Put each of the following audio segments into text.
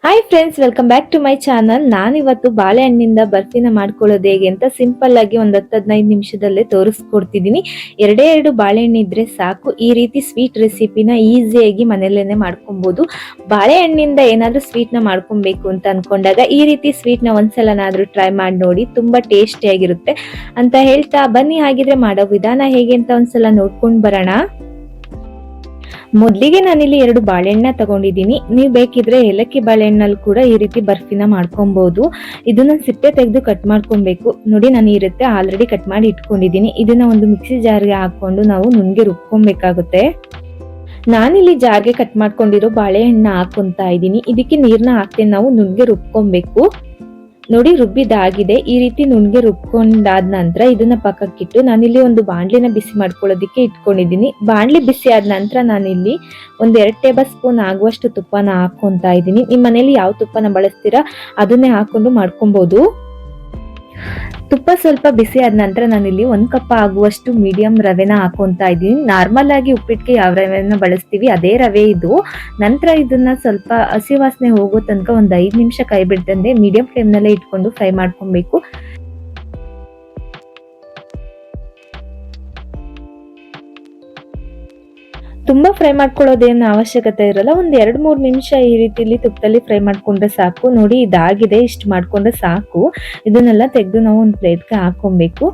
Hi friends, welcome back to my channel. ನಾನಿವತ್ತು ಬಾಳೆಹಣ್ಣಿಂದ ಬರ್ಫಿನ ಮಾಡ್ಕೊಳ್ಳೋದು ಹೇಗೆ ಅಂತ ಸಿಂಪಲ್ ಆಗಿ ಒಂದು 10-15 ನಿಮಿಷದಲ್ಲೇ ತೋರಿಸ್ಕೊಡ್ತಿದ್ದೀನಿ. ಎರಡೇ ಎರಡು ಬಾಳೆಹಣ್ಣು ಇದ್ರೆ ಸಾಕು, ಈ ರೀತಿ ಸ್ವೀಟ್ ರೆಸಿಪಿನ ಈಸಿಯಾಗಿ ಮನೆಯಲ್ಲೇನೆ ಮಾಡ್ಕೊಬಹುದು. ಬಾಳೆಹಣ್ಣಿಂದ ಏನಾದ್ರೂ ಸ್ವೀಟ್ ನ ಮಾಡ್ಕೊಬೇಕು ಅಂತ ಅನ್ಕೊಂಡಾಗ ಈ ರೀತಿ ಸ್ವೀಟ್ ನ ಒಂದ್ಸಲನಾದ್ರೂ ಟ್ರೈ ಮಾಡಿ ನೋಡಿ, ತುಂಬಾ ಟೇಸ್ಟಿ ಆಗಿರುತ್ತೆ ಅಂತ ಹೇಳ್ತಾ ಬನ್ನಿ. ಹಾಗಿದ್ರೆ ಮಾಡೋ ವಿಧಾನ ಹೇಗೆ ಅಂತ ಒಂದ್ಸಲ ನೋಡ್ಕೊಂಡ್ ಬರೋಣ. ಮೊದಲಿಗೆ ನಾನಿಲ್ಲಿ 2 ಬಾಳೆಹಣ್ಣ ತಗೊಂಡಿದ್ದೀನಿ. ನೀವು ಬೇಕಿದ್ರೆ ಏಲಕ್ಕಿ ಬಾಳೆಹಣ್ಣಲ್ಲಿ ಕೂಡ ಈ ರೀತಿ ಬರ್ಫಿನ ಮಾಡ್ಕೊಬಹುದು. ಇದನ್ನ ಸಿಪ್ಪೆ ತೆಗೆದು ಕಟ್ ಮಾಡ್ಕೊಬೇಕು. ನೋಡಿ, ನಾನು ಈ ರೀತಿ ಆಲ್ರೆಡಿ ಕಟ್ ಮಾಡಿ ಇಟ್ಕೊಂಡಿದ್ದೀನಿ. ಇದನ್ನ ಒಂದು ಮಿಕ್ಸಿ ಜಾರ್ಗೆ ಹಾಕೊಂಡು ನಾವು ನುಣ್ಣಗೆ ರುಬ್ಕೊಬೇಕಾಗುತ್ತೆ. ನಾನಿಲ್ಲಿ ಜಾರ್ಗೆ ಕಟ್ ಮಾಡ್ಕೊಂಡಿರೋ ಬಾಳೆಹಣ್ಣ ಹಾಕೊಂತಾ ಇದ್ದೀನಿ. ಇದಕ್ಕೆ ನೀರ್ನ ಹಾಕ್ತೇನೆ, ನಾವು ನುಣ್ಣಗೆ ರುಬ್ಕೊಬೇಕು. ನೋಡಿ, ರುಬ್ಬಿದಾಗಿದೆ. ಈ ರೀತಿ ನುಣ್ಣಗೆ ರುಬ್ಕೊಂಡಾದ ನಂತರ ಇದನ್ನ ಪಕ್ಕಕ್ಕಿಟ್ಟು ನಾನಿಲ್ಲಿ ಒಂದು ಬಾಣ್ಲಿನ ಬಿಸಿ ಮಾಡ್ಕೊಳ್ಳೋದಿಕ್ಕೆ ಇಟ್ಕೊಂಡಿದ್ದೀನಿ. ಬಾಣ್ಲಿ ಬಿಸಿ ಆದ ನಂತರ ನಾನಿಲ್ಲಿ 1-2 ಟೇಬಲ್ ಸ್ಪೂನ್ ಆಗುವಷ್ಟು ತುಪ್ಪನ ಹಾಕೊಂತಾ ಇದ್ದೀನಿ. ನಿಮ್ಮ ಮನೇಲಿ ಯಾವ ತುಪ್ಪನ ಬಳಸ್ತೀರಾ ಅದನ್ನೇ ಹಾಕೊಂಡು ಮಾಡ್ಕೊಬಹುದು. ತುಪ್ಪ ಸ್ವಲ್ಪ ಬಿಸಿ ಆದ ನಂತರ ನಾನಿಲ್ಲಿ 1 ಕಪ್ ಆಗುವಷ್ಟು ಮೀಡಿಯಂ ರವೆನ ಹಾಕೊಂತಾ ಇದ್ದೀನಿ. ನಾರ್ಮಲ್ ಆಗಿ ಉಪ್ಪಿಟ್ಟಿಗೆ ಯಾವ ರವೆನ ಬಳಸ್ತೀವಿ ಅದೇ ರವೆ ಇದು. ನಂತರ ಇದನ್ನ ಸ್ವಲ್ಪ ಹಸಿ ವಾಸನೆ ಹೋಗೋ ತನಕ ಒಂದು 5 ನಿಮಿಷ ಕೈ ಬಿಡ್ದಂತೆ ಮೀಡಿಯಂ ಫ್ಲೇಮ್ ನಲ್ಲೇ ಇಟ್ಕೊಂಡು ಫ್ರೈ ಮಾಡ್ಕೊಬೇಕು. ತುಂಬಾ ಫ್ರೈ ಮಾಡ್ಕೊಳ್ಳೋದೇನು ಅವಶ್ಯಕತೆ ಇರಲ್ಲ. ಒಂದ್ 2-3 ನಿಮಿಷ ಈ ರೀತಿಲಿ ತುಪ್ಪದಲ್ಲಿ ಫ್ರೈ ಮಾಡ್ಕೊಂಡ್ರೆ ಸಾಕು. ನೋಡಿ, ಇದಾಗಿದೆ, ಇಷ್ಟು ಮಾಡ್ಕೊಂಡ್ರೆ ಸಾಕು. ಇದನ್ನೆಲ್ಲ ತೆಗೆದು ನಾವು ಒಂದು ಪ್ಲೇಟ್ಗೆ ಹಾಕೊಬೇಕು.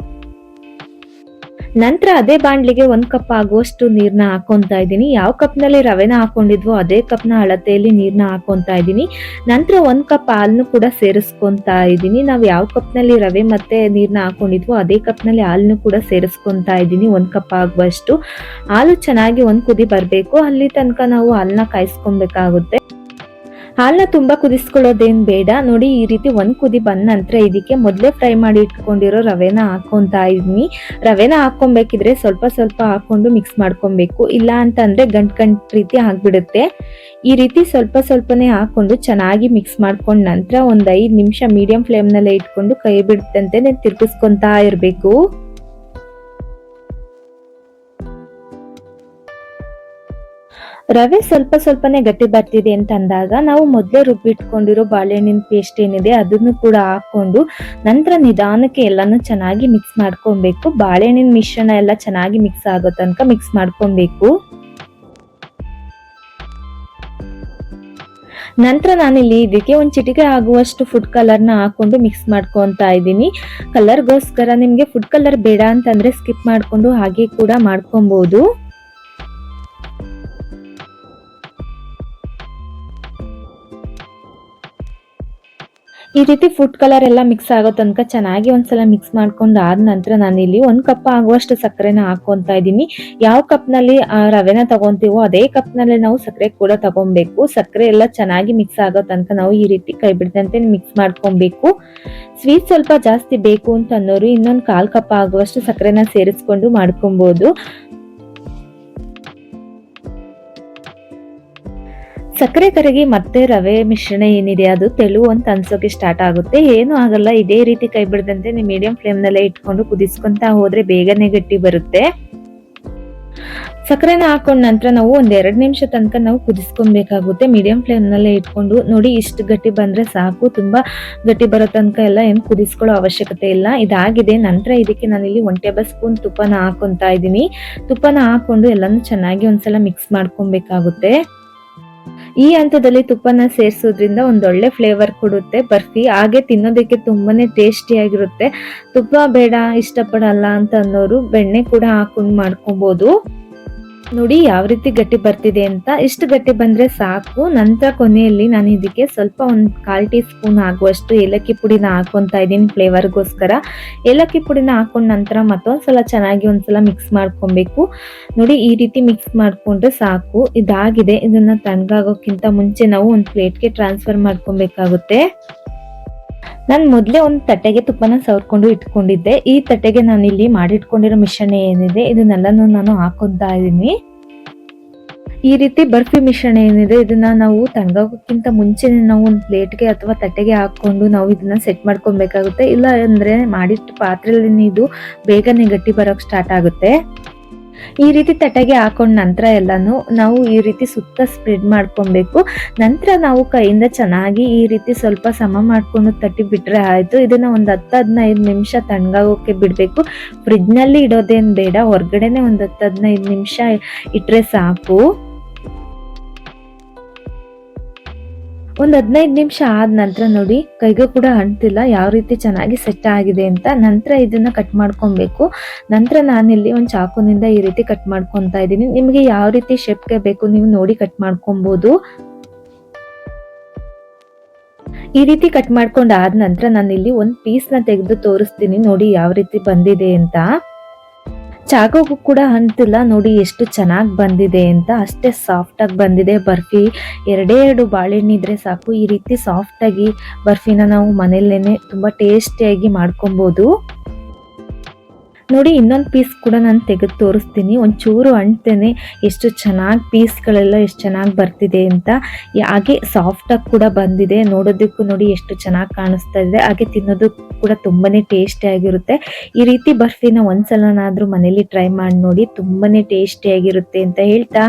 ನಂತರ ಅದೇ ಬಾಣ್ಲಿಗೆ 1 ಕಪ್ ಆಗುವಷ್ಟು ನೀರ್ನ ಹಾಕೊಂತಾ ಇದ್ದೀನಿ. ಯಾವ ಕಪ್ ನಲ್ಲಿ ರವೆನ ಹಾಕೊಂಡಿದ್ವೋ ಅದೇ ಕಪ್ ನ ಅಳತೆಯಲ್ಲಿ ನೀರ್ನ ಹಾಕೊಂತಾ ಇದ್ದೀನಿ. ನಂತರ 1 ಕಪ್ ಹಾಲನ್ನು ಕೂಡ ಸೇರಿಸ್ಕೊಂತಾ ಇದ್ದೀನಿ. ನಾವು ಯಾವ ಕಪ್ ನಲ್ಲಿ ರವೆ ಮತ್ತೆ ನೀರ್ನ ಹಾಕೊಂಡಿದ್ವೋ ಅದೇ ಕಪ್ ನಲ್ಲಿ ಹಾಲನ್ನು ಕೂಡ ಸೇರಿಸ್ಕೊಂತಾ ಇದ್ದೀನಿ. 1 ಕಪ್ ಆಗುವಷ್ಟು ಹಾಲು ಚೆನ್ನಾಗಿ ಒಂದ್ ಕುದಿ ಬರ್ಬೇಕು. ಅಲ್ಲಿ ತನಕ ನಾವು ಹಾಲನ್ನ ಕಾಯಿಸ್ಕೊಬೇಕಾಗುತ್ತೆ. ಹಾಲನ್ನ ತುಂಬಾ ಕುದಿಸ್ಕೊಳ್ಳೋದೇನ್ ಬೇಡ. ನೋಡಿ, ಈ ರೀತಿ 1 ಕುದಿ ಬಂದ ನಂತರ ಇದಕ್ಕೆ ಮೊದಲೇ ಫ್ರೈ ಮಾಡಿ ಇಟ್ಕೊಂಡಿರೋ ರವೆನ ಹಾಕೊಂತಾ ಇದೀನಿ. ರವೆನ ಹಾಕೊಬೇಕಿದ್ರೆ ಸ್ವಲ್ಪ ಸ್ವಲ್ಪ ಹಾಕೊಂಡು ಮಿಕ್ಸ್ ಮಾಡ್ಕೊಬೇಕು, ಇಲ್ಲ ಅಂತಂದ್ರೆ ಗಂಟ್ ರೀತಿ ಆಗ್ಬಿಡುತ್ತೆ. ಈ ರೀತಿ ಸ್ವಲ್ಪ ಸ್ವಲ್ಪನೇ ಹಾಕೊಂಡು ಚೆನ್ನಾಗಿ ಮಿಕ್ಸ್ ಮಾಡ್ಕೊಂಡ್ ನಂತರ ಒಂದ್ 5 ನಿಮಿಷ ಮೀಡಿಯಂ ಫ್ಲೇಮ್ ನಲ್ಲೇ ಇಟ್ಕೊಂಡು ಕೈ ಬಿಡುತ್ತಂತೆ ತಿರ್ಗಿಸ್ಕೊಂತಾ ಇರ್ಬೇಕು. ರವೆ ಸ್ವಲ್ಪ ಸ್ವಲ್ಪನೇ ಗಟ್ಟಿ ಬರ್ತಿದೆ ಅಂತ ಅಂದಾಗ ನಾವು ಮೊದಲೇ ರುಬ್ಬಿಟ್ಕೊಂಡಿರೋ ಬಾಳೆಹಣ್ಣಿನ ಪೇಸ್ಟ್ ಏನಿದೆ ಅದನ್ನು ಕೂಡ ಹಾಕೊಂಡು ನಂತರ ನಿಧಾನಕ್ಕೆ ಎಲ್ಲಾನು ಚೆನ್ನಾಗಿ ಮಿಕ್ಸ್ ಮಾಡ್ಕೊಬೇಕು. ಬಾಳೆಹಣ್ಣಿನ ಮಿಶ್ರಣ ಎಲ್ಲ ಚೆನ್ನಾಗಿ ಮಿಕ್ಸ್ ಆಗೋ ತನಕ ಮಿಕ್ಸ್ ಮಾಡ್ಕೊಬೇಕು. ನಂತರ ನಾನಿಲ್ಲಿ ಇದಕ್ಕೆ ಒಂದು ಚಿಟಿಕೆ ಆಗುವಷ್ಟು ಫುಡ್ ಕಲರ್ನ ಹಾಕೊಂಡು ಮಿಕ್ಸ್ ಮಾಡ್ಕೊಂತಾ ಇದ್ದೀನಿ. ಕಲರ್ಗೋಸ್ಕರ ನಿಮ್ಗೆ ಫುಡ್ ಕಲರ್ ಬೇಡ ಅಂತಂದ್ರೆ ಸ್ಕಿಪ್ ಮಾಡ್ಕೊಂಡು ಹಾಗೆ ಕೂಡ ಮಾಡ್ಕೊಬಹುದು. ಈ ರೀತಿ ಫುಡ್ ಕಲರ್ ಎಲ್ಲ ಮಿಕ್ಸ್ ಆಗೋ ತನಕ ಚೆನ್ನಾಗಿ ಒಂದ್ಸಲ ಮಿಕ್ಸ್ ಮಾಡ್ಕೊಂಡು ಆದ ನಂತರ ನಾನಿಲ್ಲಿ 1 ಕಪ್ ಆಗುವಷ್ಟು ಸಕ್ಕರೆನ ಹಾಕೊಂತಾ ಇದ್ದೀನಿ. ಯಾವ ಕಪ್ ನಲ್ಲಿ ರವೆನ ತಗೊಂತೀವೋ ಅದೇ ಕಪ್ ನಲ್ಲಿ ನಾವು ಸಕ್ಕರೆ ಕೂಡ ತಗೊಬೇಕು. ಸಕ್ಕರೆ ಎಲ್ಲ ಚೆನ್ನಾಗಿ ಮಿಕ್ಸ್ ಆಗೋ ತನಕ ನಾವು ಈ ರೀತಿ ಕೈ ಬಿಡದಂತೆ ಮಿಕ್ಸ್ ಮಾಡ್ಕೊಬೇಕು. ಸ್ವೀಟ್ ಸ್ವಲ್ಪ ಜಾಸ್ತಿ ಬೇಕು ಅಂತ ಅನ್ನೋರು ಇನ್ನೊಂದು 1/4 ಕಪ್ ಆಗುವಷ್ಟು ಸಕ್ಕರೆನ ಸೇರಿಸ್ಕೊಂಡು ಮಾಡ್ಕೊಬಹುದು. ಸಕ್ಕರೆ ಕರಗಿ ಮತ್ತೆ ರವೆ ಮಿಶ್ರಣ ಏನಿದೆ ಅದು ತೆಳು ಅಂತ ಅನ್ಸೋಕೆ ಸ್ಟಾರ್ಟ್ ಆಗುತ್ತೆ. ಏನು ಆಗಲ್ಲ, ಇದೇ ರೀತಿ ಕೈ ಬಿಡದಂತೆ ನೀವು ಮೀಡಿಯಂ ಫ್ಲೇಮ್ ನಲ್ಲೇ ಇಟ್ಕೊಂಡು ಕುದಿಸ್ಕೊಂತ ಹೋದ್ರೆ ಬೇಗನೆ ಗಟ್ಟಿ ಬರುತ್ತೆ. ಸಕ್ಕರೆನ ಹಾಕೊಂಡ ನಂತರ ನಾವು 1-2 ನಿಮಿಷ ತನಕ ನಾವು ಕುದಿಸ್ಕೊಬೇಕಾಗುತ್ತೆ ಮೀಡಿಯಂ ಫ್ಲೇಮ್ ನಲ್ಲೇ ಇಟ್ಕೊಂಡು. ನೋಡಿ, ಇಷ್ಟು ಗಟ್ಟಿ ಬಂದ್ರೆ ಸಾಕು. ತುಂಬಾ ಗಟ್ಟಿ ಬರೋ ತನಕ ಎಲ್ಲ ಏನು ಕುದಿಸ್ಕೊಳ್ಳೋ ಅವಶ್ಯಕತೆ ಇಲ್ಲ. ಇದಾಗಿದೆ. ನಂತರ ಇದಕ್ಕೆ ನಾನಿಲ್ಲಿ 1 ಟೇಬಲ್ ಸ್ಪೂನ್ ತುಪ್ಪನ ಹಾಕೊಂತಾ ಇದ್ದೀನಿ. ತುಪ್ಪನ ಹಾಕೊಂಡು ಎಲ್ಲಾನು ಚೆನ್ನಾಗಿ ಒಂದ್ಸಲ ಮಿಕ್ಸ್ ಮಾಡ್ಕೊಬೇಕಾಗುತ್ತೆ. ಈ ಹಂತದಲ್ಲಿ ತುಪ್ಪನ ಸೇರಿಸೋದ್ರಿಂದ ಒಂದೊಳ್ಳೆ ಫ್ಲೇವರ್ ಕೊಡುತ್ತೆ ಬರ್ಫಿ. ಹಾಗೆ ತಿನ್ನೋದಕ್ಕೆ ತುಂಬಾನೇ ಟೇಸ್ಟಿ ಆಗಿರುತ್ತೆ. ತುಪ್ಪ ಬೇಡ, ಇಷ್ಟಪಡಲ್ಲ ಅಂತ ಅನ್ನೋರು ಬೆಣ್ಣೆ ಕೂಡ ಹಾಕೊಂಡು ಮಾಡ್ಕೊಬಹುದು. ನೋಡಿ ಯಾವ ರೀತಿ ಗಟ್ಟಿ ಬರ್ತಿದೆ ಅಂತ. ಇಷ್ಟು ಗಟ್ಟಿ ಬಂದ್ರೆ ಸಾಕು. ನಂತರ ಕೊನೆಯಲ್ಲಿ ನಾನು ಇದಕ್ಕೆ ಸ್ವಲ್ಪ 1/4 ಟೀ ಸ್ಪೂನ್ ಆಗುವಷ್ಟು ಏಲಕ್ಕಿ ಪುಡಿನ ಹಾಕೊಂತಾ ಇದ್ದೀನಿ ಫ್ಲೇವರ್ಗೋಸ್ಕರ. ಏಲಕ್ಕಿ ಪುಡಿನ ಹಾಕೊಂಡ ನಂತರ ಮತ್ತೊಂದ್ಸಲ ಚೆನ್ನಾಗಿ ಒಂದ್ಸಲ ಮಿಕ್ಸ್ ಮಾಡ್ಕೊಬೇಕು. ನೋಡಿ, ಈ ರೀತಿ ಮಿಕ್ಸ್ ಮಾಡ್ಕೊಂಡ್ರೆ ಸಾಕು. ಇದಾಗಿದೆ. ಇದನ್ನ ತಣ್ಣಗಾಗೋಕ್ಕಿಂತ ಮುಂಚೆ ನಾವು ಒಂದು ಪ್ಲೇಟ್ಗೆ ಟ್ರಾನ್ಸ್ಫರ್ ಮಾಡ್ಕೊಬೇಕಾಗುತ್ತೆ. ನಾನು ಮೊದಲೇ ಒಂದು ತಟ್ಟೆಗೆ ತುಪ್ಪನ ಸವರ್ಕೊಂಡು ಇಟ್ಕೊಂಡಿದ್ದೆ. ಈ ತಟ್ಟೆಗೆ ನಾನು ಇಲ್ಲಿ ಮಾಡಿಟ್ಕೊಂಡಿರೋ ಮಿಶ್ರಣ ಏನಿದೆ ಇದನ್ನೆಲ್ಲನೂ ನಾನು ಹಾಕೊಂತಾ ಇದ್ದೀನಿ. ಈ ರೀತಿ ಬರ್ಫಿ ಮಿಶ್ರಣ ಏನಿದೆ ಇದನ್ನ ನಾವು ತಣ್ಣಗಾಗೋಕ್ಕಿಂತ ಮುಂಚೆನೆ ನಾವು ಒಂದು ಪ್ಲೇಟ್ಗೆ ಅಥವಾ ತಟ್ಟೆಗೆ ಹಾಕೊಂಡು ನಾವು ಇದನ್ನ ಸೆಟ್ ಮಾಡ್ಕೊಬೇಕಾಗುತ್ತೆ. ಇಲ್ಲ ಅಂದ್ರೆ ಮಾಡಿಟ್ಟು ಪಾತ್ರೆಯಲ್ಲಿ ಇದು ಬೇಗನೆ ಗಟ್ಟಿ ಬರೋಕ್ ಸ್ಟಾರ್ಟ್ ಆಗುತ್ತೆ. ಈ ರೀತಿ ತಟ್ಟೆಗೆ ಹಾಕೊಂಡ ನಂತರ ಎಲ್ಲಾನು ನಾವು ಈ ರೀತಿ ಸುತ್ತ ಸ್ಪ್ರೆಡ್ ಮಾಡ್ಕೊಬೇಕು. ನಂತರ ನಾವು ಕೈಯಿಂದ ಚೆನ್ನಾಗಿ ಈ ರೀತಿ ಸ್ವಲ್ಪ ಸಮ ಮಾಡ್ಕೊಂಡು ತಟ್ಟಿ ಬಿಟ್ರೆ ಆಯ್ತು. ಇದನ್ನ ಒಂದು 10-15 ನಿಮಿಷ ತಣ್ಣಗಾಗೋಕೆ ಬಿಡಬೇಕು. ಫ್ರಿಡ್ಜ್ನಲ್ಲಿ ಇಡೋದೇನು ಬೇಡ, ಹೊರಗಡೆನೆ ಒಂದು 10-15 ನಿಮಿಷ ಇಟ್ಟರೆ ಸಾಕು. ಒಂದು 15 ನಿಮಿಷ ಆದ ನಂತರ ನೋಡಿ ಕೈಗೂ ಕೂಡ ಅಂಟಿಲ್ಲ, ಯಾವ ರೀತಿ ಚೆನ್ನಾಗಿ ಸೆಟ್ ಆಗಿದೆ ಅಂತ. ನಂತರ ಇದನ್ನ ಕಟ್ ಮಾಡ್ಕೊಬೇಕು. ನಂತರ ನಾನಿಲ್ಲಿ ಒಂದು ಚಾಕುನಿಂದ ಈ ರೀತಿ ಕಟ್ ಮಾಡ್ಕೊತಾ ಇದ್ದೀನಿ. ನಿಮಗೆ ಯಾವ ರೀತಿ ಶೇಪ್ಗೆ ಬೇಕು ನೀವು ನೋಡಿ ಕಟ್ ಮಾಡ್ಕೊಬಹುದು. ಈ ರೀತಿ ಕಟ್ ಮಾಡ್ಕೊಂಡ್ ಆದ ನಂತರ ನಾನಿಲ್ಲಿ ಒಂದು ಪೀಸ್ನ ತೆಗೆದು ತೋರಿಸ್ತೀನಿ ನೋಡಿ ಯಾವ ರೀತಿ ಬಂದಿದೆ ಅಂತ. ಚಾಕುಗೂ ಕೂಡ ಅಂಟಿಲ್ಲ ನೋಡಿ ಎಷ್ಟು ಚೆನ್ನಾಗಿ ಬಂದಿದೆ ಅಂತ. ಅಷ್ಟೇ ಸಾಫ್ಟ್ ಆಗಿ ಬಂದಿದೆ ಬರ್ಫಿ. 2 ಬಾಳೆಹಣ್ಣು ಇದ್ರೆ ಸಾಕು, ಈ ರೀತಿ ಸಾಫ್ಟ್ ಆಗಿ ಬರ್ಫಿನ ನಾವು ಮನೆಯಲ್ಲೇನೆ ತುಂಬಾ ಟೇಸ್ಟಿಯಾಗಿ ಮಾಡ್ಕೊಬಹುದು. ನೋಡಿ ಇನ್ನೊಂದು ಪೀಸ್ ಕೂಡ ನಾನು ತೆಗೆದು ತೋರಿಸ್ತೀನಿ. ಒಂಚೂರು ಅಂಟ್ತೇನೆ ಎಷ್ಟು ಚೆನ್ನಾಗಿ ಪೀಸ್ಗಳೆಲ್ಲ ಎಷ್ಟು ಚೆನ್ನಾಗಿ ಬರ್ತಿದೆ ಅಂತ. ಹಾಗೆ ಸಾಫ್ಟ್ ಆಗಿ ಕೂಡ ಬಂದಿದೆ. ನೋಡೋದಕ್ಕೂ ನೋಡಿ ಎಷ್ಟು ಚೆನ್ನಾಗಿ ಕಾಣಿಸ್ತಾ ಇದೆ. ಹಾಗೆ ತಿನ್ನೋದಕ್ಕೂ ಕೂಡ ತುಂಬಾನೇ ಟೇಸ್ಟಿ ಆಗಿರುತ್ತೆ. ಈ ರೀತಿ ಬರ್ಫಿನ ಒಂದ್ಸಲನಾದ್ರೂ ಮನೇಲಿ ಟ್ರೈ ಮಾಡಿ ನೋಡಿ, ತುಂಬಾನೇ ಟೇಸ್ಟಿ ಆಗಿರುತ್ತೆ ಅಂತ ಹೇಳ್ತಾ,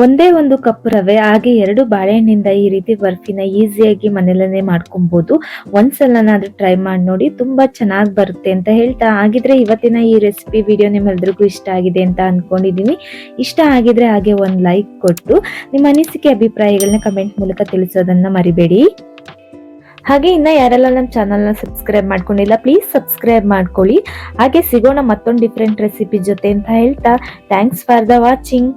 ಒಂದೇ ಒಂದು ಕಪ್ ರವೆ ಹಾಗೆ 2 ಬಾಳೆಹಣ್ಣಿಂದ ಈ ರೀತಿ ಬರ್ಫಿನ ಈಸಿಯಾಗಿ ಮನೆಯಲ್ಲೇ ಮಾಡ್ಕೊಬಹುದು. ಒಂದ್ಸಲನಾದ್ರೂ ಟ್ರೈ ಮಾಡಿ ನೋಡಿ, ತುಂಬಾ ಚೆನ್ನಾಗಿ ಬರುತ್ತೆ ಅಂತ ಹೇಳ್ತಾ, ಹಾಗಿದ್ರೆ ಇವತ್ತಿನ ಈ ರೆಸಿಪಿ ವಿಡಿಯೋ ನಿಮ್ಮೆಲ್ಲರಿಗೂ ಇಷ್ಟ ಆಗಿದೆ ಅಂತ ಅನ್ಕೊಂಡಿದೀನಿ. ಇಷ್ಟ ಆಗಿದ್ರೆ ಹಾಗೆ ಒಂದು ಲೈಕ್ ಕೊಟ್ಟು ನಿಮ್ಮ ಅನಿಸಿಕೆ ಅಭಿಪ್ರಾಯಗಳನ್ನ ಕಮೆಂಟ್ ಮೂಲಕ ತಿಳಿಸೋದನ್ನ ಮರಿಬೇಡಿ. ಹಾಗೆ ಇನ್ನ ಯಾರೆಲ್ಲ ನಮ್ಮ ಚಾನಲ್ನ ಸಬ್ಸ್ಕ್ರೈಬ್ ಮಾಡ್ಕೊಂಡಿಲ್ಲ ಪ್ಲೀಸ್ ಸಬ್ಸ್ಕ್ರೈಬ್ ಮಾಡ್ಕೊಳ್ಳಿ. ಹಾಗೆ ಸಿಗೋಣ ಮತ್ತೊಂದು ಡಿಫ್ರೆಂಟ್ ರೆಸಿಪಿ ಜೊತೆ ಅಂತ ಹೇಳ್ತಾ, ಥ್ಯಾಂಕ್ಸ್ ಫಾರ್ ದ ವಾಚಿಂಗ್.